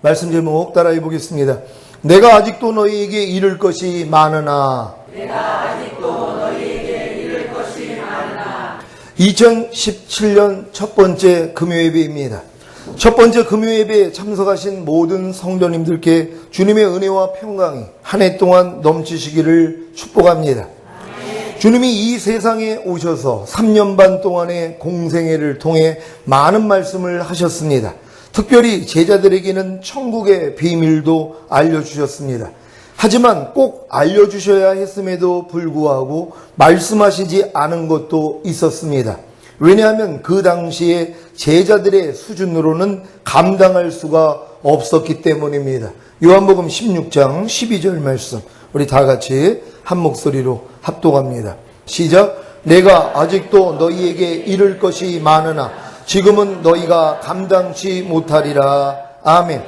말씀 제목 따라해 보겠습니다. 내가 아직도 너희에게 이를 것이 많으나. 2017년 첫 번째 금요예배입니다. 첫 번째 금요예배에 참석하신 모든 성도님들께 주님의 은혜와 평강이 한 해 동안 넘치시기를 축복합니다. 주님이 이 세상에 오셔서 3년 반 동안의 공생애를 통해 많은 말씀을 하셨습니다. 특별히 제자들에게는 천국의 비밀도 알려주셨습니다. 하지만 꼭 알려주셔야 했음에도 불구하고 말씀하시지 않은 것도 있었습니다. 왜냐하면 그 당시에 제자들의 수준으로는 감당할 수가 없었기 때문입니다. 요한복음 16장 12절 말씀, 우리 다 같이 한 목소리로 합독합니다. 시작. 내가 아직도 너희에게 이를 것이 많으나 지금은 너희가 감당치 못하리라. 아멘.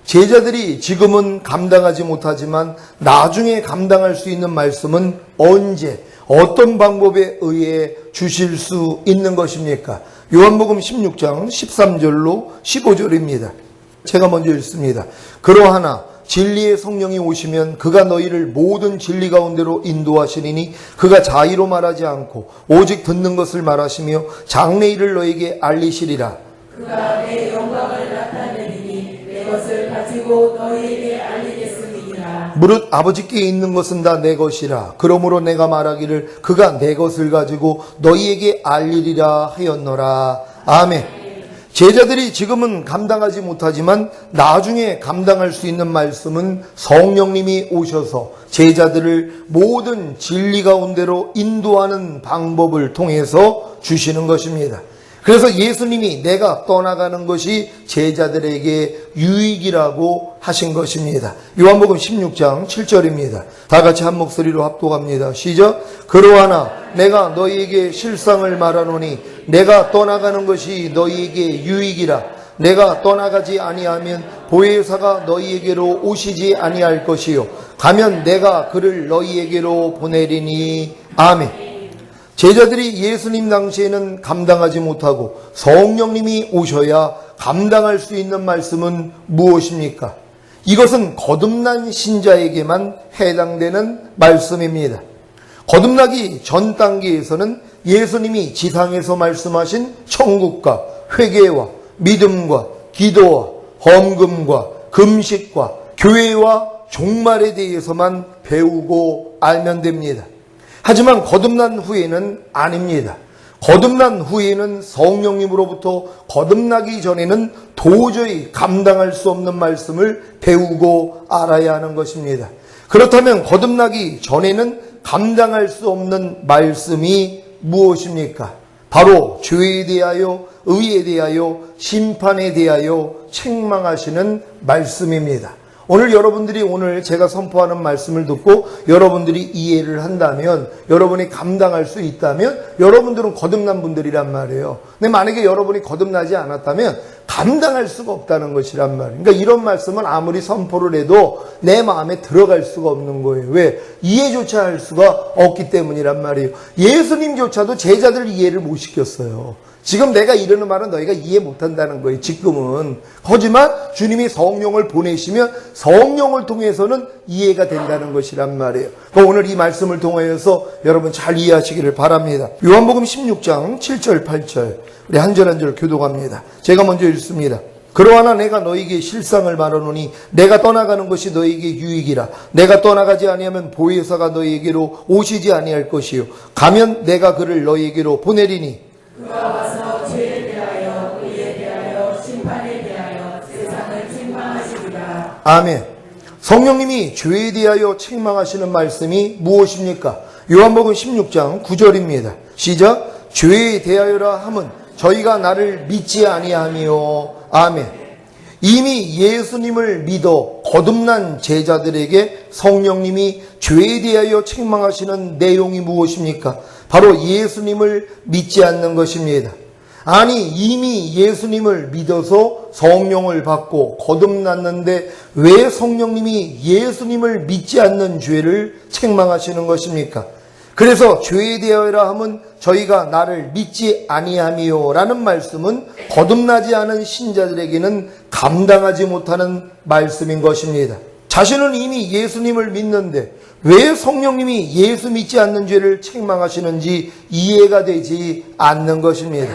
제자들이 지금은 감당하지 못하지만 나중에 감당할 수 있는 말씀은 언제, 어떤 방법에 의해 주실 수 있는 것입니까? 요한복음 16장 13절로 15절입니다. 제가 먼저 읽습니다. 그러하나 진리의 성령이 오시면 그가 너희를 모든 진리 가운데로 인도하시리니 그가 자의로 말하지 않고 오직 듣는 것을 말하시며 장래일을 너희에게 알리시리라. 그가 내 영광을 나타내리니 내 것을 가지고 너희에게 알리겠음이니라. 무릇 아버지께 있는 것은 다 내 것이라. 그러므로 내가 말하기를 그가 내 것을 가지고 너희에게 알리리라 하였노라. 아멘. 제자들이 지금은 감당하지 못하지만 나중에 감당할 수 있는 말씀은 성령님이 오셔서 제자들을 모든 진리 가운데로 인도하는 방법을 통해서 주시는 것입니다. 그래서 예수님이 내가 떠나가는 것이 제자들에게 유익이라고 하신 것입니다. 요한복음 16장 7절입니다. 다 같이 한 목소리로 합독합니다. 시작. 그러하나 내가 너희에게 실상을 말하노니 내가 떠나가는 것이 너희에게 유익이라. 내가 떠나가지 아니하면 보혜사가 너희에게로 오시지 아니할 것이요 가면 내가 그를 너희에게로 보내리니. 아멘. 제자들이 예수님 당시에는 감당하지 못하고 성령님이 오셔야 감당할 수 있는 말씀은 무엇입니까? 이것은 거듭난 신자에게만 해당되는 말씀입니다. 거듭나기 전 단계에서는 예수님이 지상에서 말씀하신 천국과 회개와 믿음과 기도와 헌금과 금식과 교회와 종말에 대해서만 배우고 알면 됩니다. 하지만 거듭난 후에는 아닙니다. 거듭난 후에는 성령님으로부터 거듭나기 전에는 도저히 감당할 수 없는 말씀을 배우고 알아야 하는 것입니다. 그렇다면 거듭나기 전에는 감당할 수 없는 말씀이 무엇입니까? 바로 죄에 대하여, 의에 대하여, 심판에 대하여 책망하시는 말씀입니다. 오늘 여러분들이 오늘 제가 선포하는 말씀을 듣고 여러분들이 이해를 한다면, 여러분이 감당할 수 있다면 여러분들은 거듭난 분들이란 말이에요. 근데 만약에 여러분이 거듭나지 않았다면 감당할 수가 없다는 것이란 말이에요. 그러니까 이런 말씀은 아무리 선포를 해도 내 마음에 들어갈 수가 없는 거예요. 왜? 이해조차 할 수가 없기 때문이란 말이에요. 예수님조차도 제자들 이해를 못 시켰어요. 지금 내가 이러는 말은 너희가 이해 못한다는 거예요. 지금은. 하지만 주님이 성령을 보내시면 성령을 통해서는 이해가 된다는 것이란 말이에요. 그럼 오늘 이 말씀을 통하여서 여러분 잘 이해하시기를 바랍니다. 요한복음 16장 7절 8절 우리 한 절 한 절 교독합니다. 제가 먼저 읽습니다. 그러하나 내가 너희에게 실상을 말하노니 내가 떠나가는 것이 너희에게 유익이라. 내가 떠나가지 아니하면 보혜사가 너희에게로 오시지 아니할 것이요 가면 내가 그를 너희에게로 보내리니. 그가 와서 죄에 대하여 의에 대하여 심판에 대하여 세상을 책망하시리라. 아멘. 성령님이 죄에 대하여 책망하시는 말씀이 무엇입니까? 요한복음 16장 9절입니다. 시작. 죄에 대하여라 함은 저희가 나를 믿지 아니하며. 아멘. 이미 예수님을 믿어 거듭난 제자들에게 성령님이 죄에 대하여 책망하시는 내용이 무엇입니까? 바로 예수님을 믿지 않는 것입니다. 아니, 이미 예수님을 믿어서 성령을 받고 거듭났는데 왜 성령님이 예수님을 믿지 않는 죄를 책망하시는 것입니까? 그래서 죄에 대하여라 함은 저희가 나를 믿지 아니함이요 라는 말씀은 거듭나지 않은 신자들에게는 감당하지 못하는 말씀인 것입니다. 자신은 이미 예수님을 믿는데 왜 성령님이 예수 믿지 않는 죄를 책망하시는지 이해가 되지 않는 것입니다.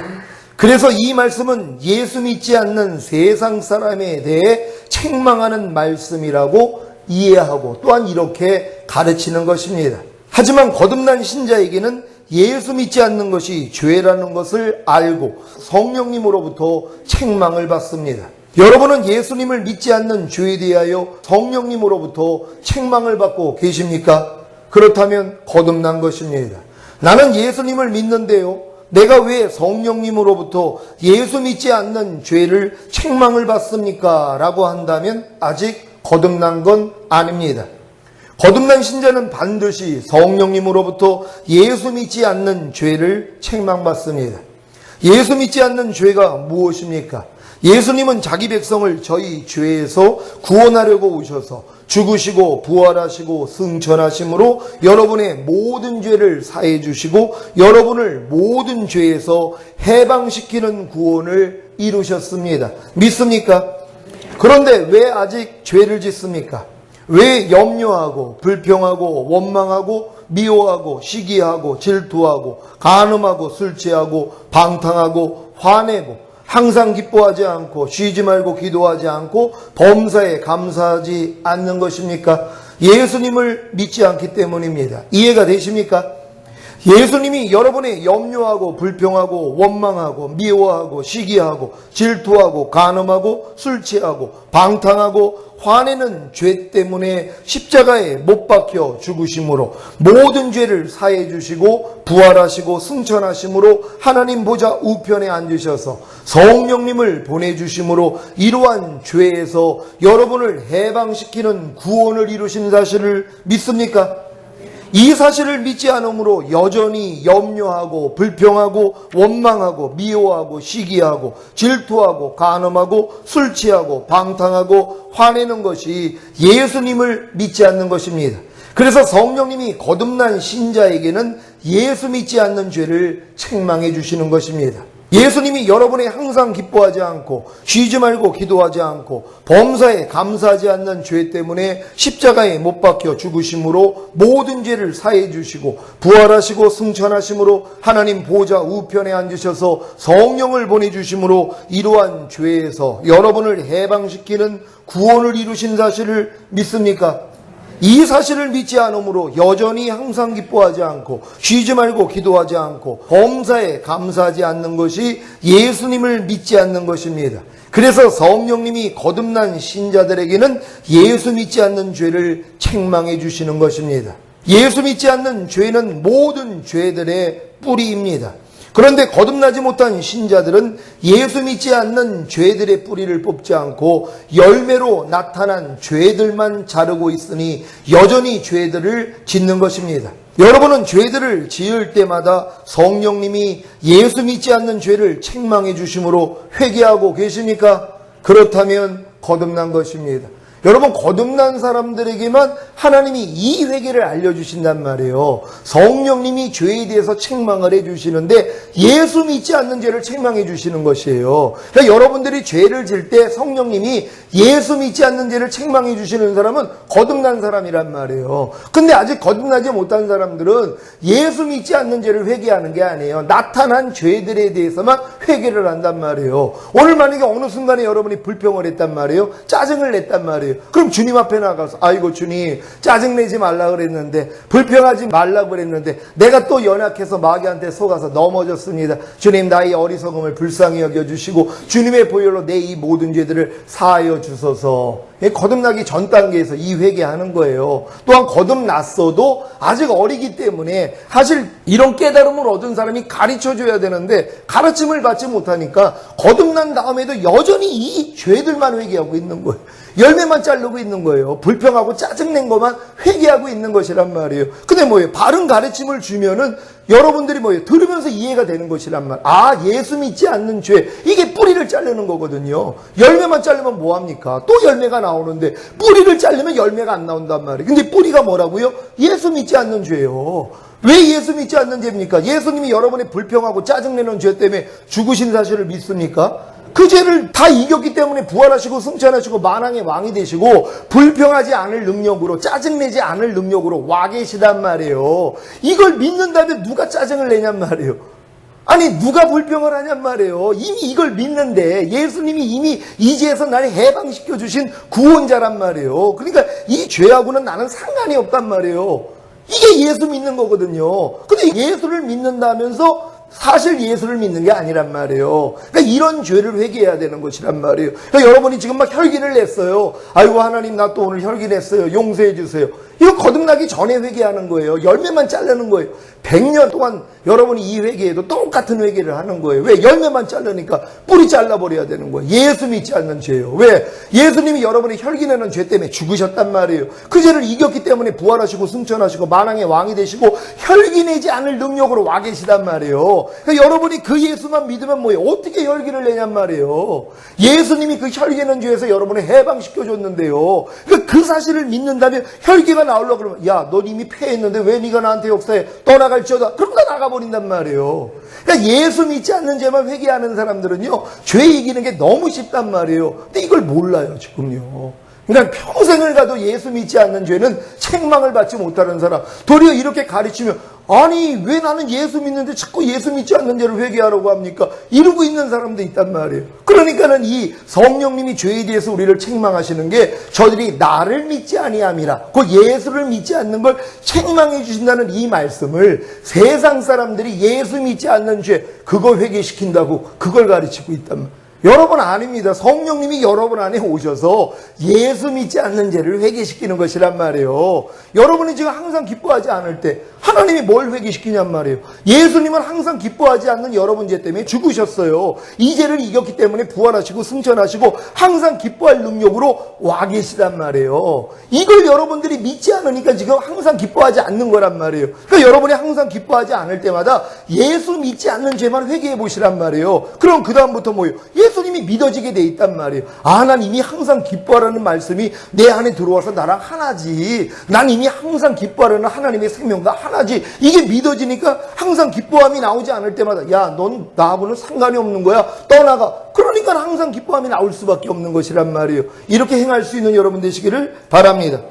그래서 이 말씀은 예수 믿지 않는 세상 사람에 대해 책망하는 말씀이라고 이해하고 또한 이렇게 가르치는 것입니다. 하지만 거듭난 신자에게는 예수 믿지 않는 것이 죄라는 것을 알고 성령님으로부터 책망을 받습니다. 여러분은 예수님을 믿지 않는 죄에 대하여 성령님으로부터 책망을 받고 계십니까? 그렇다면 거듭난 것입니다. 나는 예수님을 믿는데요, 내가 왜 성령님으로부터 예수 믿지 않는 죄를 책망을 받습니까? 라고 한다면 아직 거듭난 건 아닙니다. 거듭난 신자는 반드시 성령님으로부터 예수 믿지 않는 죄를 책망받습니다. 예수 믿지 않는 죄가 무엇입니까? 예수님은 자기 백성을 저희 죄에서 구원하려고 오셔서 죽으시고 부활하시고 승천하심으로 여러분의 모든 죄를 사해 주시고 여러분을 모든 죄에서 해방시키는 구원을 이루셨습니다. 믿습니까? 그런데 왜 아직 죄를 짓습니까? 왜 염려하고 불평하고 원망하고 미워하고 시기하고 질투하고 간음하고 술 취하고 방탕하고 화내고 항상 기뻐하지 않고 쉬지 말고 기도하지 않고 범사에 감사하지 않는 것입니까? 예수님을 믿지 않기 때문입니다. 이해가 되십니까? 예수님이 여러분의 염려하고 불평하고 원망하고 미워하고 시기하고 질투하고 간음하고 술 취하고 방탕하고 화내는 죄 때문에 십자가에 못 박혀 죽으심으로 모든 죄를 사해 주시고 부활하시고 승천하심으로 하나님 보좌 우편에 앉으셔서 성령님을 보내주심으로 이러한 죄에서 여러분을 해방시키는 구원을 이루신 사실을 믿습니까? 이 사실을 믿지 않으므로 여전히 염려하고 불평하고 원망하고 미워하고 시기하고 질투하고 간음하고 술 취하고 방탕하고 화내는 것이 예수님을 믿지 않는 것입니다. 그래서 성령님이 거듭난 신자에게는 예수 믿지 않는 죄를 책망해 주시는 것입니다. 예수님이 여러분이 항상 기뻐하지 않고 쉬지 말고 기도하지 않고 범사에 감사하지 않는 죄 때문에 십자가에 못 박혀 죽으심으로 모든 죄를 사해 주시고 부활하시고 승천하심으로 하나님 보좌 우편에 앉으셔서 성령을 보내주심으로 이러한 죄에서 여러분을 해방시키는 구원을 이루신 사실을 믿습니까? 이 사실을 믿지 않으므로 여전히 항상 기뻐하지 않고 쉬지 말고 기도하지 않고 범사에 감사하지 않는 것이 예수님을 믿지 않는 것입니다. 그래서 성령님이 거듭난 신자들에게는 예수 믿지 않는 죄를 책망해 주시는 것입니다. 예수 믿지 않는 죄는 모든 죄들의 뿌리입니다. 그런데 거듭나지 못한 신자들은 예수 믿지 않는 죄들의 뿌리를 뽑지 않고 열매로 나타난 죄들만 자르고 있으니 여전히 죄들을 짓는 것입니다. 여러분은 죄들을 지을 때마다 성령님이 예수 믿지 않는 죄를 책망해 주심으로 회개하고 계십니까? 그렇다면 거듭난 것입니다. 여러분, 거듭난 사람들에게만 하나님이 이 회개를 알려주신단 말이에요. 성령님이 죄에 대해서 책망을 해주시는데 예수 믿지 않는 죄를 책망해 주시는 것이에요. 그러니까 여러분들이 죄를 질 때 성령님이 예수 믿지 않는 죄를 책망해 주시는 사람은 거듭난 사람이란 말이에요. 근데 아직 거듭나지 못한 사람들은 예수 믿지 않는 죄를 회개하는 게 아니에요. 나타난 죄들에 대해서만 회개를 한단 말이에요. 오늘 만약에 어느 순간에 여러분이 불평을 했단 말이에요. 짜증을 냈단 말이에요. 그럼 주님 앞에 나가서 아이고 주님, 짜증내지 말라 그랬는데, 불평하지 말라 그랬는데 내가 또 연약해서 마귀한테 속아서 넘어졌습니다. 주님, 나의 어리석음을 불쌍히 여겨주시고 주님의 보혈로 내 이 모든 죄들을 사하여 주소서. 거듭나기 전 단계에서 이 회개하는 거예요. 또한 거듭났어도 아직 어리기 때문에 사실 이런 깨달음을 얻은 사람이 가르쳐줘야 되는데 가르침을 받지 못하니까 거듭난 다음에도 여전히 이 죄들만 회개하고 있는 거예요. 열매만 자르고 있는 거예요. 불평하고 짜증낸 것만 회개하고 있는 것이란 말이에요. 근데 뭐예요? 바른 가르침을 주면은 여러분들이 뭐예요? 들으면서 이해가 되는 것이란 말. 아, 예수 믿지 않는 죄. 이게 뿌리를 자르는 거거든요. 열매만 자르면 뭐합니까? 또 열매가 나오는데 뿌리를 자르면 열매가 안 나온단 말이에요. 근데 뿌리가 뭐라고요? 예수 믿지 않는 죄예요. 왜 예수 믿지 않는 죄입니까? 예수님이 여러분의 불평하고 짜증내는 죄 때문에 죽으신 사실을 믿습니까? 그 죄를 다 이겼기 때문에 부활하시고 승천하시고 만왕의 왕이 되시고 불평하지 않을 능력으로, 짜증내지 않을 능력으로 와 계시단 말이에요. 이걸 믿는다면 누가 짜증을 내냔 말이에요. 아니 누가 불평을 하냔 말이에요. 이미 이걸 믿는데 예수님이 이미 이 죄에서 나를 해방시켜 주신 구원자란 말이에요. 그러니까 이 죄하고는 나는 상관이 없단 말이에요. 이게 예수 믿는 거거든요. 근데 예수를 믿는다면서 사실 예수를 믿는 게 아니란 말이에요. 그러니까 이런 죄를 회개해야 되는 것이란 말이에요. 그러니까 여러분이 지금 막 혈기를 냈어요. 아이고 하나님 나 또 오늘 혈기 냈어요. 용서해 주세요. 이거 거듭나기 전에 회개하는 거예요. 열매만 자르는 거예요. 100년 동안 여러분이 이 회개에도 똑같은 회개를 하는 거예요. 왜? 열매만 자르니까 뿌리 잘라버려야 되는 거예요. 예수 믿지 않는 죄예요. 왜? 예수님이 여러분의 혈기내는 죄 때문에 죽으셨단 말이에요. 그 죄를 이겼기 때문에 부활하시고 승천하시고 만왕의 왕이 되시고 혈기내지 않을 능력으로 와 계시단 말이에요. 그러니까 여러분이 그 예수만 믿으면 뭐예요? 어떻게 혈기를 내냔 말이에요. 예수님이 그 혈기내는 죄에서 여러분을 해방시켜줬는데요. 그러니까 그 사실을 믿는다면 혈기가 나오려고 그러면 야, 넌 이미 패했는데 왜 네가 나한테 역사해? 떠나갈지어다. 그럼 다 나가버린단 말이에요. 그러니까 예수 믿지 않는 죄만 회개하는 사람들은요, 죄 이기는 게 너무 쉽단 말이에요. 근데 이걸 몰라요, 지금요. 그러니까 평생을 가도 예수 믿지 않는 죄는 책망을 받지 못하는 사람. 도리어 이렇게 가르치면 아니 왜 나는 예수 믿는데 자꾸 예수 믿지 않는 죄를 회개하라고 합니까? 이러고 있는 사람도 있단 말이에요. 그러니까는 이 성령님이 죄에 대해서 우리를 책망하시는 게 저들이 나를 믿지 아니함이라, 그 예수를 믿지 않는 걸 책망해 주신다는 이 말씀을 세상 사람들이 예수 믿지 않는 죄 그거 회개시킨다고 그걸 가르치고 있단 말이에요. 여러분 아닙니다. 성령님이 여러분 안에 오셔서 예수 믿지 않는 죄를 회개시키는 것이란 말이에요. 여러분이 지금 항상 기뻐하지 않을 때 하나님이 뭘 회개시키냔 말이에요. 예수님은 항상 기뻐하지 않는 여러분 죄 때문에 죽으셨어요. 이 죄를 이겼기 때문에 부활하시고 승천하시고 항상 기뻐할 능력으로 와 계시단 말이에요. 이걸 여러분들이 믿지 않으니까 지금 항상 기뻐하지 않는 거란 말이에요. 그러니까 여러분이 항상 기뻐하지 않을 때마다 예수 믿지 않는 죄만 회개해 보시란 말이에요. 그럼 그 다음부터 뭐예요? 예수님이 믿어지게 돼 있단 말이에요. 아, 난 이미 항상 기뻐하라는 말씀이 내 안에 들어와서 나랑 하나지. 난 이미 항상 기뻐하라는 하나님의 생명과 하나지. 이게 믿어지니까 항상 기뻐함이 나오지 않을 때마다 야, 넌 나하고는 상관이 없는 거야. 떠나가. 그러니까 항상 기뻐함이 나올 수밖에 없는 것이란 말이에요. 이렇게 행할 수 있는 여러분 되시기를 바랍니다.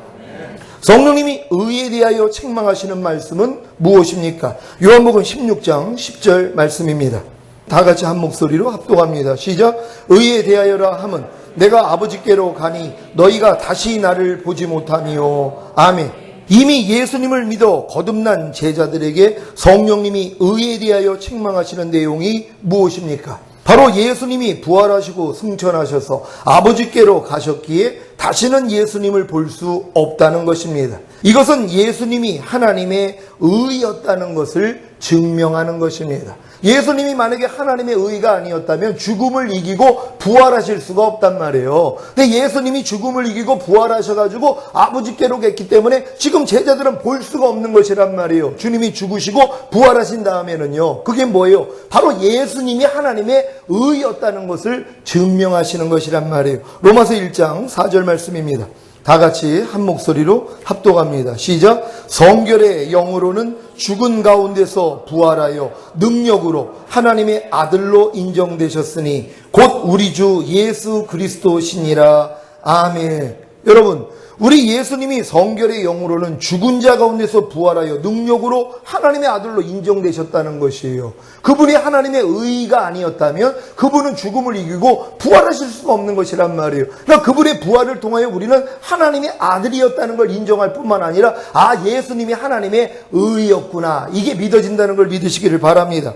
성령님이 의에 대하여 책망하시는 말씀은 무엇입니까? 요한복음 16장 10절 말씀입니다. 다 같이 한 목소리로 합독합니다. 시작. 의에 대하여라 함은 내가 아버지께로 가니 너희가 다시 나를 보지 못하니요. 아멘. 이미 예수님을 믿어 거듭난 제자들에게 성령님이 의에 대하여 책망하시는 내용이 무엇입니까? 바로 예수님이 부활하시고 승천하셔서 아버지께로 가셨기에 다시는 예수님을 볼 수 없다는 것입니다. 이것은 예수님이 하나님의 의였다는 것을 증명하는 것입니다. 예수님이 만약에 하나님의 의가 아니었다면 죽음을 이기고 부활하실 수가 없단 말이에요. 근데 예수님이 죽음을 이기고 부활하셔가지고 아버지께로 갔기 때문에 지금 제자들은 볼 수가 없는 것이란 말이에요. 주님이 죽으시고 부활하신 다음에는요. 그게 뭐예요? 바로 예수님이 하나님의 의였다는 것을 증명하시는 것이란 말이에요. 로마서 1장 4절 말씀입니다. 다 같이 한 목소리로 합독합니다. 시작. 성결의 영으로는 죽은 가운데서 부활하여 능력으로 하나님의 아들로 인정되셨으니 곧 우리 주 예수 그리스도시니라. 아멘. 여러분, 우리 예수님이 성결의 영으로는 죽은 자 가운데서 부활하여 능력으로 하나님의 아들로 인정되셨다는 것이에요. 그분이 하나님의 의가 아니었다면 그분은 죽음을 이기고 부활하실 수가 없는 것이란 말이에요. 그러니까 그분의 부활을 통하여 우리는 하나님의 아들이었다는 걸 인정할 뿐만 아니라 아, 예수님이 하나님의 의였구나. 이게 믿어진다는 걸 믿으시기를 바랍니다.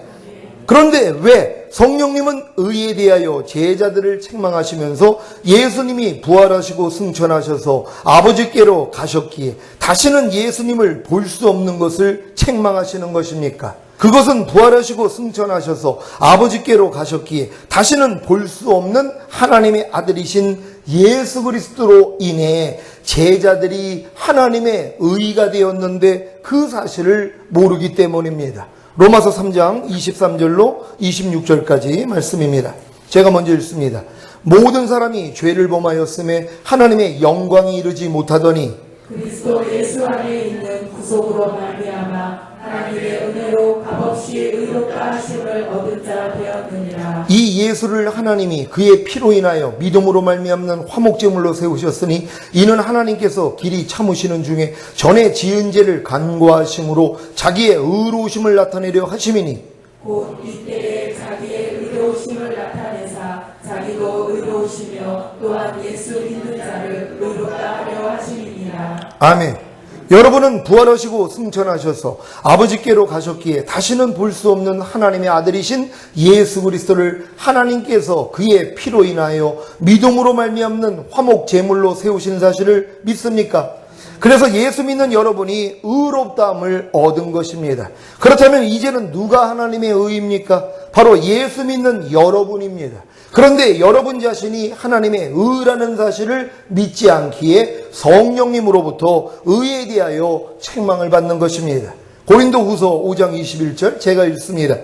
그런데 왜 성령님은 의에 대하여 제자들을 책망하시면서 예수님이 부활하시고 승천하셔서 아버지께로 가셨기에 다시는 예수님을 볼 수 없는 것을 책망하시는 것입니까? 그것은 부활하시고 승천하셔서 아버지께로 가셨기에 다시는 볼 수 없는 하나님의 아들이신 예수 그리스도로 인해 제자들이 하나님의 의가 되었는데 그 사실을 모르기 때문입니다. 로마서 3장 23절로 26절까지 말씀입니다. 제가 먼저 읽습니다. 모든 사람이 죄를 범하였음에 하나님의 영광이 이르지 못하더니 그리스도 예수 안에 있는 구속으로 말미암아 하나님의 은혜로 값없이 의롭다 하심을 얻은 자 되었느니라. 이 예수를 하나님이 그의 피로 인하여 믿음으로 말미암는 화목제물로 세우셨으니 이는 하나님께서 길이 참으시는 중에 전에 지은 죄를 간과하심으로 자기의 의로우심을 나타내려 하심이니 곧 이때에 자기의 의로우심을 나타내사 자기도 의로우시며 또한 예수 믿는 자를 의롭다 하려 하심이니라. 아멘. 여러분은 부활하시고 승천하셔서 아버지께로 가셨기에 다시는 볼 수 없는 하나님의 아들이신 예수 그리스도를 하나님께서 그의 피로 인하여 믿음으로 말미암는 화목 제물로 세우신 사실을 믿습니까? 그래서 예수 믿는 여러분이 의롭다함을 얻은 것입니다. 그렇다면 이제는 누가 하나님의 의입니까? 바로 예수 믿는 여러분입니다. 그런데 여러분 자신이 하나님의 의라는 사실을 믿지 않기에 성령님으로부터 의에 대하여 책망을 받는 것입니다. 고린도후서 5장 21절 제가 읽습니다.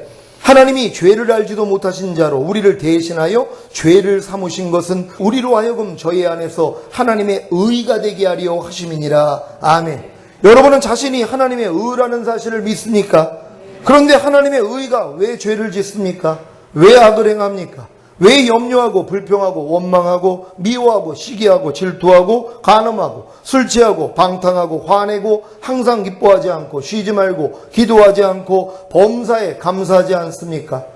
하나님이 죄를 알지도 못하신 자로 우리를 대신하여 죄를 삼으신 것은 우리로 하여금 저희 안에서 하나님의 의가 되게 하려 하심이니라. 아멘. 여러분은 자신이 하나님의 의라는 사실을 믿습니까? 그런데 하나님의 의가 왜 죄를 짓습니까? 왜 악을 행합니까? 왜 염려하고 불평하고 원망하고 미워하고 시기하고 질투하고 간음하고 술 취하고 방탕하고 화내고 항상 기뻐하지 않고 쉬지 말고 기도하지 않고 범사에 감사하지 않습니까?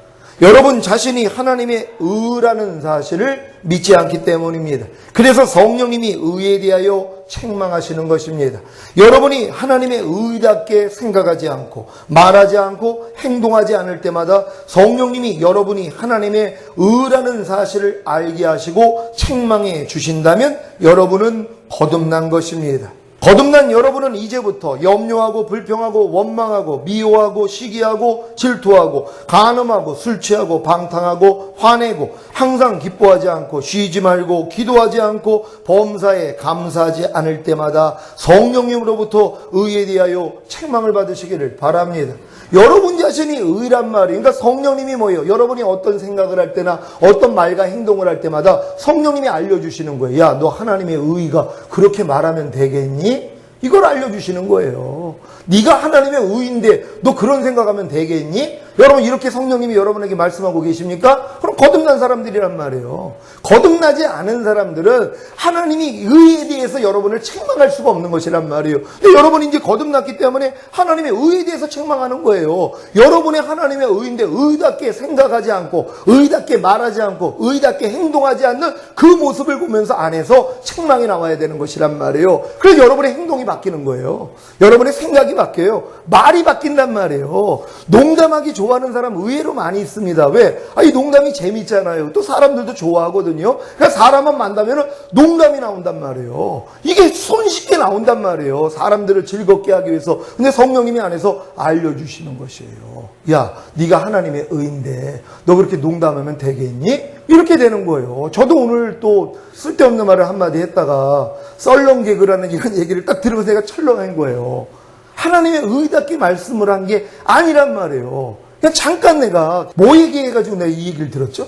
여러분 자신이 하나님의 의라는 사실을 믿지 않기 때문입니다. 그래서 성령님이 의에 대하여 책망하시는 것입니다. 여러분이 하나님의 의답게 생각하지 않고 말하지 않고 행동하지 않을 때마다 성령님이 여러분이 하나님의 의라는 사실을 알게 하시고 책망해 주신다면 여러분은 거듭난 것입니다. 거듭난 여러분은 이제부터 염려하고 불평하고 원망하고 미워하고 시기하고 질투하고 간음하고 술 취하고 방탕하고 화내고 항상 기뻐하지 않고 쉬지 말고 기도하지 않고 범사에 감사하지 않을 때마다 성령님으로부터 의에 대하여 책망을 받으시기를 바랍니다. 여러분 자신이 의란 말이에요. 그러니까 성령님이 뭐예요? 여러분이 어떤 생각을 할 때나 어떤 말과 행동을 할 때마다 성령님이 알려주시는 거예요. 야, 너 하나님의 의가 그렇게 말하면 되겠니? 이걸 알려주시는 거예요. 네가 하나님의 의인데 너 그런 생각하면 되겠니? 여러분 이렇게 성령님이 여러분에게 말씀하고 계십니까? 그럼 거듭난 사람들이란 말이에요. 거듭나지 않은 사람들은 하나님이 의에 대해서 여러분을 책망할 수가 없는 것이란 말이에요. 근데 여러분이 이제 거듭났기 때문에 하나님의 의에 대해서 책망하는 거예요. 여러분의 하나님의 의인데 의답게 생각하지 않고 의답게 말하지 않고 의답게 행동하지 않는 그 모습을 보면서 안에서 책망이 나와야 되는 것이란 말이에요. 그래서 여러분의 행동이 바뀌는 거예요. 여러분의 생각이 바뀌어요. 말이 바뀐단 말이에요. 농담하기 좋아하는 사람 의외로 많이 있습니다. 왜? 이 농담이 재밌잖아요. 또 사람들도 좋아하거든요. 그러니까 사람만 만나면 농담이 나온단 말이에요. 이게 손쉽게 나온단 말이에요. 사람들을 즐겁게 하기 위해서. 근데 성령님이 안에서 알려주시는 것이에요. 야, 네가 하나님의 의인데 너 그렇게 농담하면 되겠니? 이렇게 되는 거예요. 저도 오늘 또 쓸데없는 말을 한마디 했다가 썰렁 개그라는 이런 얘기를 딱 들으면서 내가 철렁한 거예요. 하나님의 의답게 말씀을 한 게 아니란 말이에요. 그냥 잠깐 내가 뭐 얘기해가지고 내가 이 얘기를 들었죠?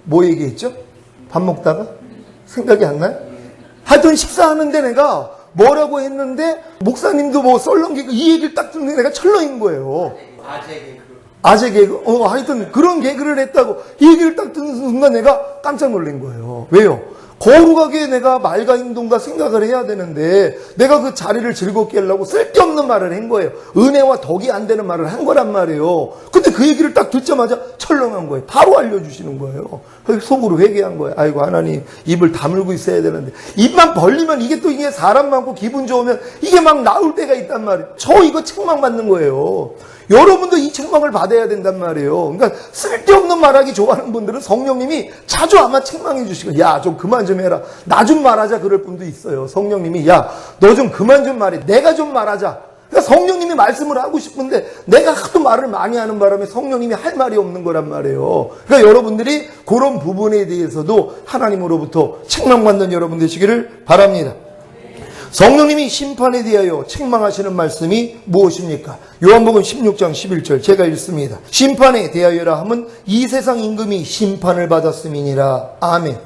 뭐 얘기했죠? 밥 먹다가? 생각이 안 나요? 하여튼 식사하는데 내가 뭐라고 했는데 목사님도 뭐 썰렁 개그 이 얘기를 딱 듣는데 내가 철렁인 거예요. 아재 개그? 하여튼 그런 개그를 했다고 이 얘기를 딱 듣는 순간 내가 깜짝 놀란 거예요. 왜요? 거룩하게 내가 말과 행동과 생각을 해야 되는데 내가 그 자리를 즐겁게 하려고 쓸데없는 말을 한 거예요. 은혜와 덕이 안 되는 말을 한 거란 말이에요. 근데 그 얘기를 딱 듣자마자 철렁한 거예요. 바로 알려주시는 거예요. 속으로 회개한 거예요. 아이고 하나님 입을 다물고 있어야 되는데 입만 벌리면 이게 또 이게 사람 많고 기분 좋으면 이게 막 나올 때가 있단 말이에요. 저 이거 책망받는 거예요. 여러분도 이 책망을 받아야 된단 말이에요. 그러니까 쓸데없는 말하기 좋아하는 분들은 성령님이 자주 아마 책망해 주시고 야, 좀 그만 좀 해라. 나 좀 말하자 그럴 분도 있어요. 성령님이 야, 너 좀 그만 좀 말해. 내가 좀 말하자. 그러니까 성령님이 말씀을 하고 싶은데 내가 하도 말을 많이 하는 바람에 성령님이 할 말이 없는 거란 말이에요. 그러니까 여러분들이 그런 부분에 대해서도 하나님으로부터 책망받는 여러분 되시기를 바랍니다. 성령님이 심판에 대하여 책망하시는 말씀이 무엇입니까? 요한복음 16장 11절 제가 읽습니다. 심판에 대하여라 함은 이 세상 임금이 심판을 받았음이니라. 아멘.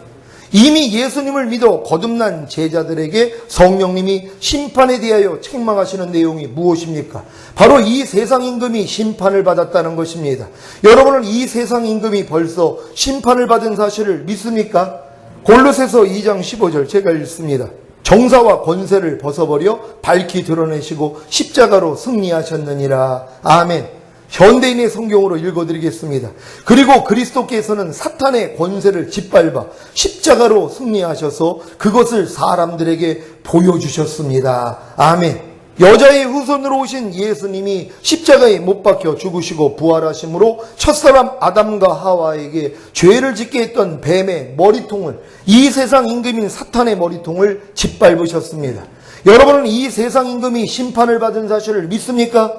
이미 예수님을 믿어 거듭난 제자들에게 성령님이 심판에 대하여 책망하시는 내용이 무엇입니까? 바로 이 세상 임금이 심판을 받았다는 것입니다. 여러분은 이 세상 임금이 벌써 심판을 받은 사실을 믿습니까? 골로새서 2장 15절 제가 읽습니다. 정사와 권세를 벗어버려 밝히 드러내시고 십자가로 승리하셨느니라. 아멘. 현대인의 성경으로 읽어드리겠습니다. 그리고 그리스도께서는 사탄의 권세를 짓밟아 십자가로 승리하셔서 그것을 사람들에게 보여주셨습니다. 아멘. 여자의 후손으로 오신 예수님이 십자가에 못 박혀 죽으시고 부활하심으로 첫사람 아담과 하와에게 죄를 짓게 했던 뱀의 머리통을, 이 세상 임금인 사탄의 머리통을 짓밟으셨습니다. 여러분은 이 세상 임금이 심판을 받은 사실을 믿습니까?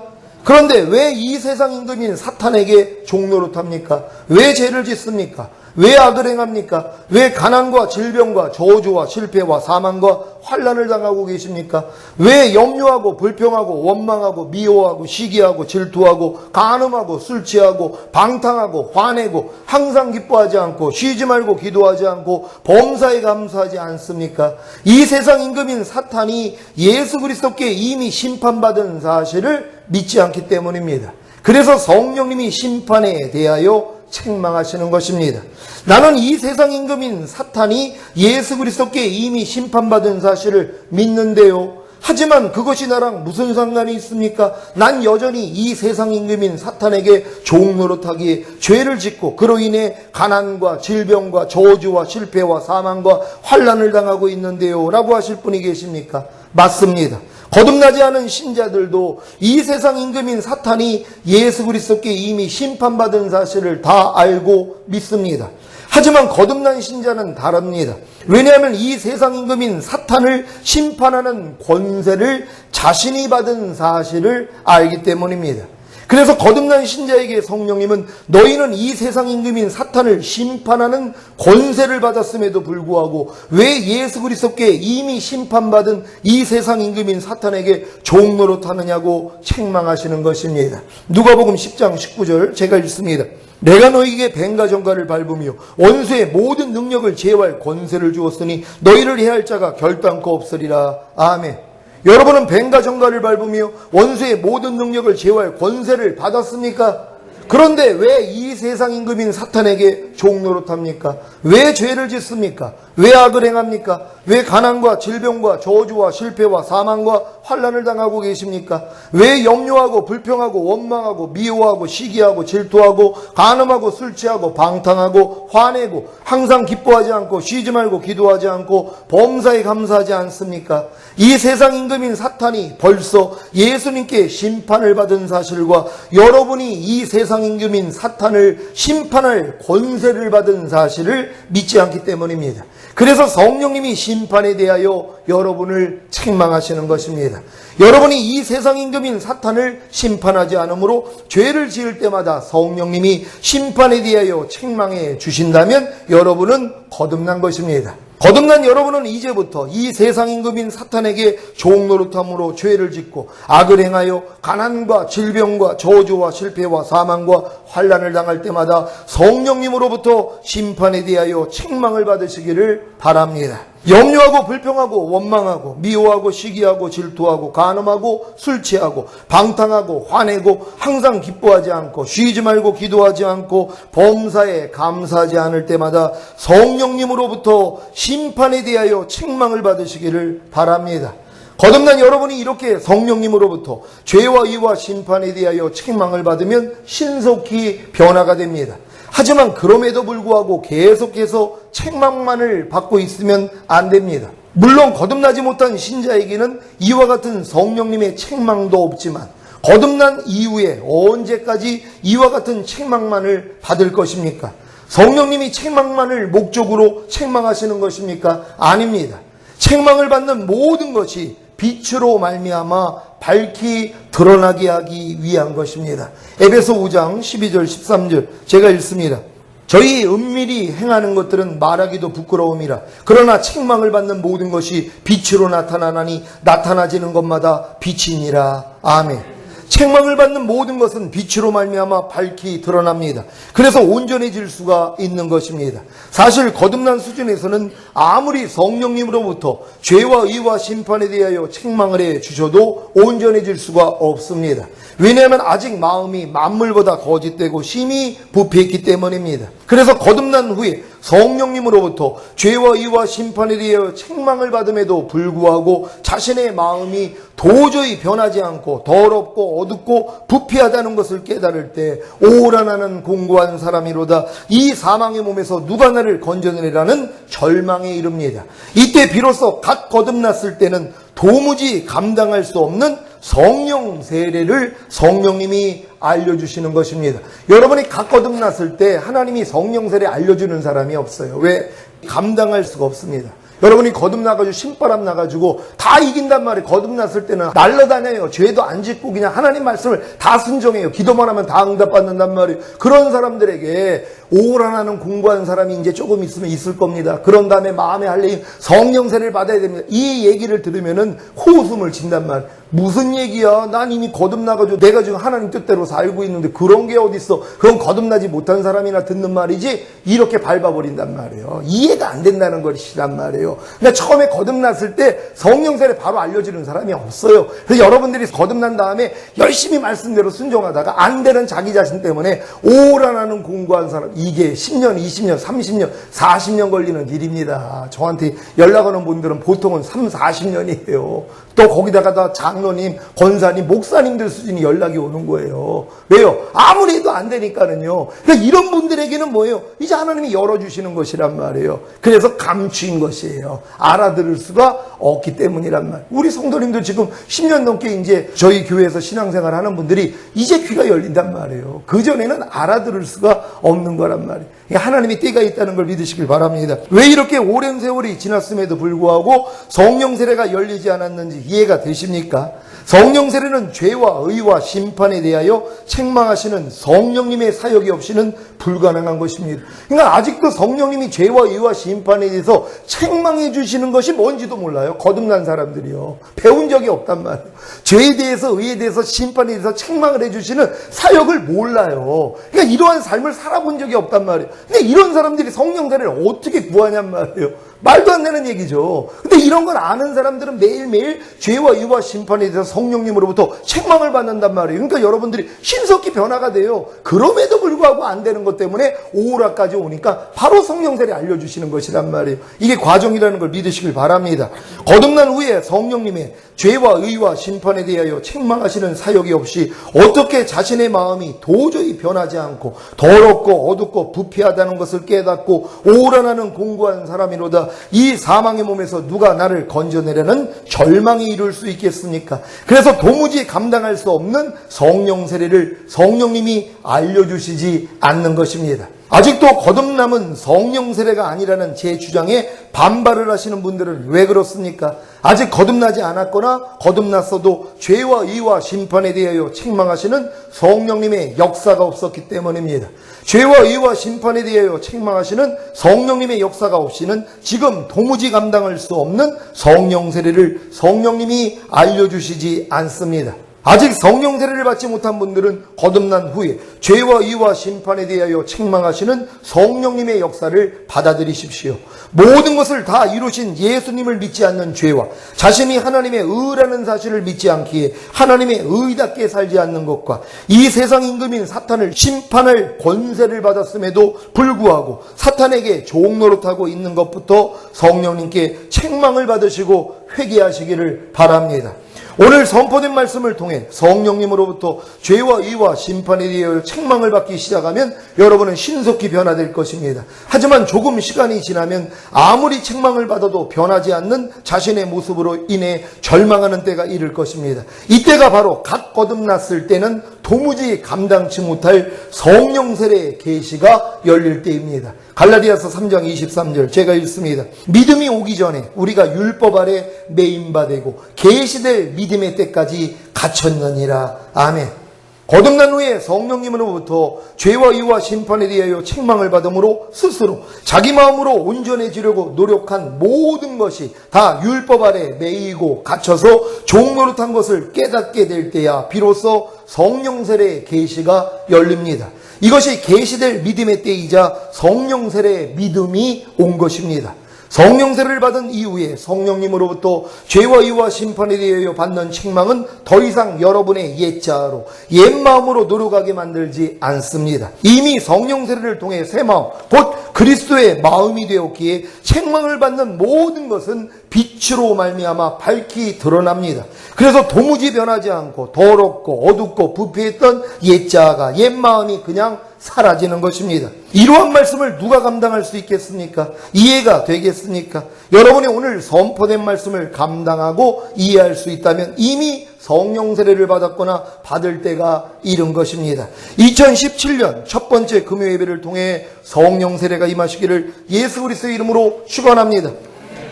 그런데 왜 이 세상 임금인 사탄에게 종노릇합니까? 왜 죄를 짓습니까? 왜 악을 행합니까? 왜 가난과 질병과 저주와 실패와 사망과 환난을 당하고 계십니까? 왜 염려하고 불평하고 원망하고 미워하고 시기하고 질투하고 간음하고 술 취하고 방탕하고 화내고 항상 기뻐하지 않고 쉬지 말고 기도하지 않고 범사에 감사하지 않습니까? 이 세상 임금인 사탄이 예수 그리스도께 이미 심판받은 사실을 믿지 않기 때문입니다. 그래서 성령님이 심판에 대하여 책망하시는 것입니다. 나는 이 세상 임금인 사탄이 예수 그리스도께 이미 심판받은 사실을 믿는데요. 하지만 그것이 나랑 무슨 상관이 있습니까? 난 여전히 이 세상 임금인 사탄에게 종노릇하기에 죄를 짓고 그로 인해 가난과 질병과 저주와 실패와 사망과 환난을 당하고 있는데요. 라고 하실 분이 계십니까? 맞습니다. 거듭나지 않은 신자들도 이 세상 임금인 사탄이 예수 그리스도께 이미 심판받은 사실을 다 알고 믿습니다. 하지만 거듭난 신자는 다릅니다. 왜냐하면 이 세상 임금인 사탄을 심판하는 권세를 자신이 받은 사실을 알기 때문입니다. 그래서 거듭난 신자에게 성령님은 너희는 이 세상 임금인 사탄을 심판하는 권세를 받았음에도 불구하고 왜 예수 그리스도께 이미 심판받은 이 세상 임금인 사탄에게 종노릇하느냐고 책망하시는 것입니다. 누가복음 10장 19절 제가 읽습니다. 내가 너희에게 뱀과 정갈을 밟으며 원수의 모든 능력을 제어할 권세를 주었으니 너희를 해할 자가 결단코 없으리라. 아멘. 여러분은 뱀과 정갈을 밟으며 원수의 모든 능력을 제어할 권세를 받았습니까? 그런데 왜 이 세상 임금인 사탄에게 종노릇합니까? 왜 죄를 짓습니까? 왜 악을 행합니까? 왜 가난과 질병과 저주와 실패와 사망과 환난을 당하고 계십니까? 왜 염려하고 불평하고 원망하고 미워하고 시기하고 질투하고 간음하고 술 취하고 방탕하고 화내고 항상 기뻐하지 않고 쉬지 말고 기도하지 않고 범사에 감사하지 않습니까? 이 세상 임금인 사탄이 벌써 예수님께 심판을 받은 사실과 여러분이 이 세상 임금인 사탄을 심판할 권세를 받은 사실을 믿지 않기 때문입니다. 그래서 성령님이 심판에 대하여 여러분을 책망하시는 것입니다. 여러분이 이 세상 임금인 사탄을 심판하지 않으므로 죄를 지을 때마다 성령님이 심판에 대하여 책망해 주신다면 여러분은 거듭난 것입니다. 거듭난 여러분은 이제부터 이 세상 임금인 사탄에게 종노릇함으로 죄를 짓고 악을 행하여 가난과 질병과 저주와 실패와 사망과 환난을 당할 때마다 성령님으로부터 심판에 대하여 책망을 받으시기를 바랍니다. 염려하고 불평하고 원망하고 미워하고 시기하고 질투하고 간음하고 술 취하고 방탕하고 화내고 항상 기뻐하지 않고 쉬지 말고 기도하지 않고 범사에 감사하지 않을 때마다 성령님으로부터 심판에 대하여 책망을 받으시기를 바랍니다. 거듭난 여러분이 이렇게 성령님으로부터 죄와 의와 심판에 대하여 책망을 받으면 신속히 변화가 됩니다. 하지만 그럼에도 불구하고 계속해서 책망만을 받고 있으면 안 됩니다. 물론 거듭나지 못한 신자에게는 이와 같은 성령님의 책망도 없지만 거듭난 이후에 언제까지 이와 같은 책망만을 받을 것입니까? 성령님이 책망만을 목적으로 책망하시는 것입니까? 아닙니다. 책망을 받는 모든 것이 빛으로 말미암아 밝히 드러나게 하기 위한 것입니다. 에베소 5장 12절 13절 제가 읽습니다. 저희 은밀히 행하는 것들은 말하기도 부끄러움이라. 그러나 책망을 받는 모든 것이 빛으로 나타나나니 나타나지는 것마다 빛이니라. 아멘. 책망을 받는 모든 것은 빛으로 말미암아 밝히 드러납니다. 그래서 온전해질 수가 있는 것입니다. 사실 거듭난 수준에서는 아무리 성령님으로부터 죄와 의와 심판에 대하여 책망을 해 주셔도 온전해질 수가 없습니다. 왜냐하면 아직 마음이 만물보다 거짓되고 심히 부패했기 때문입니다. 그래서 거듭난 후에 성령님으로부터 죄와 의와 심판에 대하여 책망을 받음에도 불구하고 자신의 마음이 도저히 변하지 않고 더럽고 어둡고 부패하다는 것을 깨달을 때 오라 나는 공고한 사람이로다, 이 사망의 몸에서 누가 나를 건져내리라는 절망에 이릅니다. 이때 비로소 갓 거듭났을 때는 도무지 감당할 수 없는 성령 세례를 성령님이 알려주시는 것입니다. 여러분이 갓 거듭났을 때 하나님이 성령 세례 알려주는 사람이 없어요. 왜? 감당할 수가 없습니다. 여러분이 거듭나가지고 신바람 나가지고 다 이긴단 말이에요. 거듭났을 때는 날라다녀요. 죄도 안 짓고 그냥 하나님 말씀을 다 순종해요. 기도만 하면 다 응답받는단 말이에요. 그런 사람들에게 오라나는 공부한 사람이 이제 조금 있으면 있을 겁니다. 그런 다음에 마음에 할례임 성령 세례를 받아야 됩니다. 이 얘기를 들으면은 호웃음을 친단 말이에요. 무슨 얘기야? 난 이미 거듭나가지고 내가 지금 하나님 뜻대로 살고 있는데 그런 게 어딨어? 그건 거듭나지 못한 사람이나 듣는 말이지, 이렇게 밟아버린단 말이에요. 이해가 안 된다는 것이란 말이에요. 그러니까 처음에 거듭났을 때 성령 세례 바로 알려주는 사람이 없어요. 그래서 여러분들이 거듭난 다음에 열심히 말씀대로 순종하다가 안 되는 자기 자신 때문에 오라나는 공부한 사람, 이게 10년, 20년, 30년, 40년 걸리는 일입니다. 저한테 연락 오는 분들은 보통은 3, 40년이에요. 또 거기다가 다 장로님, 권사님, 목사님들 수준이 연락이 오는 거예요. 왜요? 아무리 해도 안 되니까는요. 그러니까 이런 분들에게는 뭐예요? 이제 하나님이 열어주시는 것이란 말이에요. 그래서 감추인 것이에요. 알아들을 수가 없기 때문이란 말이에요. 우리 성도님도 지금 10년 넘게 이제 저희 교회에서 신앙생활 하는 분들이 이제 귀가 열린단 말이에요. 그전에는 알아들을 수가 없는 거란 말이에요. 하나님이 때가 있다는 걸 믿으시길 바랍니다. 왜 이렇게 오랜 세월이 지났음에도 불구하고 성령 세례가 열리지 않았는지 이해가 되십니까? 성령 세례는 죄와 의와 심판에 대하여 책망하시는 성령님의 사역이 없이는 불가능한 것입니다. 그러니까 아직도 성령님이 죄와 의와 심판에 대해서 책망해 주시는 것이 뭔지도 몰라요. 거듭난 사람들이요. 배운 적이 없단 말이에요. 죄에 대해서, 의에 대해서, 심판에 대해서 책망을 해주시는 사역을 몰라요. 그러니까 이러한 삶을 살아본 적이 없단 말이에요. 근데 이런 사람들이 성령 세례를 어떻게 구하냔 말이에요. 말도 안 되는 얘기죠. 근데 이런 걸 아는 사람들은 매일매일 죄와 의와 심판에 대해서 성령님으로부터 책망을 받는단 말이에요. 그러니까 여러분들이 신속히 변화가 돼요. 그럼에도 불구하고 안 되는 것 때문에 오라까지 오니까 바로 성령 세례 알려주시는 것이란 말이에요. 이게 과정이라는 걸 믿으시길 바랍니다. 거듭난 후에 성령님의 죄와 의와 심판에 대하여 책망하시는 사역이 없이 어떻게 자신의 마음이 도저히 변하지 않고 더럽고 어둡고 부패하다는 것을 깨닫고 오라나는 공고한 사람이로다, 이 사망의 몸에서 누가 나를 건져내려는 절망에 이를 수 있겠습니까? 그래서 도무지 감당할 수 없는 성령 세례를 성령님이 알려주시지 않는 것입니다. 아직도 거듭남은 성령 세례가 아니라는 제 주장에 반발을 하시는 분들은 왜 그렇습니까? 아직 거듭나지 않았거나 거듭났어도 죄와 의와 심판에 대하여 책망하시는 성령님의 역사가 없었기 때문입니다. 죄와 의와 심판에 대하여 책망하시는 성령님의 역사가 없이는 지금 도무지 감당할 수 없는 성령 세례를 성령님이 알려주시지 않습니다. 아직 성령 세례를 받지 못한 분들은 거듭난 후에 죄와 의와 심판에 대하여 책망하시는 성령님의 역사를 받아들이십시오. 모든 것을 다 이루신 예수님을 믿지 않는 죄와 자신이 하나님의 의라는 사실을 믿지 않기에 하나님의 의답게 살지 않는 것과 이 세상 임금인 사탄을 심판할 권세를 받았음에도 불구하고 사탄에게 종노릇하고 있는 것부터 성령님께 책망을 받으시고 회개하시기를 바랍니다. 오늘 선포된 말씀을 통해 성령님으로부터 죄와 의와 심판에 대하여 책망을 받기 시작하면 여러분은 신속히 변화될 것입니다. 하지만 조금 시간이 지나면 아무리 책망을 받아도 변하지 않는 자신의 모습으로 인해 절망하는 때가 이를 것입니다. 이때가 바로 갓 거듭났을 때는 도무지 감당치 못할 성령 세례의 계시가 열릴 때입니다. 갈라디아서 3장 23절 제가 읽습니다. 믿음이 오기 전에 우리가 율법 아래 매임받고 계시될 믿음의 때까지 갇혔느니라. 아멘. 거듭난 후에 성령님으로부터 죄와 의와 심판에 대하여 책망을 받음으로 스스로 자기 마음으로 온전해지려고 노력한 모든 것이 다 율법 아래 매이고 갇혀서 종노릇한 것을 깨닫게 될 때야 비로소 성령 세례의 계시가 열립니다. 이것이 계시될 믿음의 때이자 성령 세례의 믿음이 온 것입니다. 성령 세례를 받은 이후에 성령님으로부터 죄와 유와 심판에 대하여 받는 책망은 더 이상 여러분의 옛자로 옛 마음으로 노력하게 만들지 않습니다. 이미 성령 세례를 통해 새 마음 곧 그리스도의 마음이 되었기에 책망을 받는 모든 것은 빛으로 말미암아 밝히 드러납니다. 그래서 도무지 변하지 않고 더럽고 어둡고 부패했던 옛자가 옛 마음이 그냥 사라지는 것입니다. 이러한 말씀을 누가 감당할 수 있겠습니까? 이해가 되겠습니까? 여러분이 오늘 선포된 말씀을 감당하고 이해할 수 있다면 이미 성령 세례를 받았거나 받을 때가 이른 것입니다. 2017년 첫 번째 금요 예배를 통해 성령 세례가 임하시기를 예수 그리스도의 이름으로 축원합니다.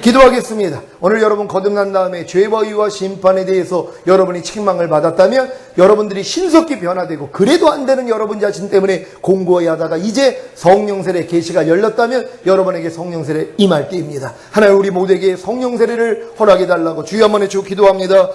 기도하겠습니다. 오늘 여러분 거듭난 다음에 죄와 유와 심판에 대해서 여러분이 책망을 받았다면 여러분들이 신속히 변화되고 그래도 안 되는 여러분 자신 때문에 공고해야 하다가 이제 성령 세례 계시가 열렸다면 여러분에게 성령 세례 임할 때입니다. 하나님 우리 모두에게 성령 세례를 허락해 달라고 주여 한번 해주고 기도합니다.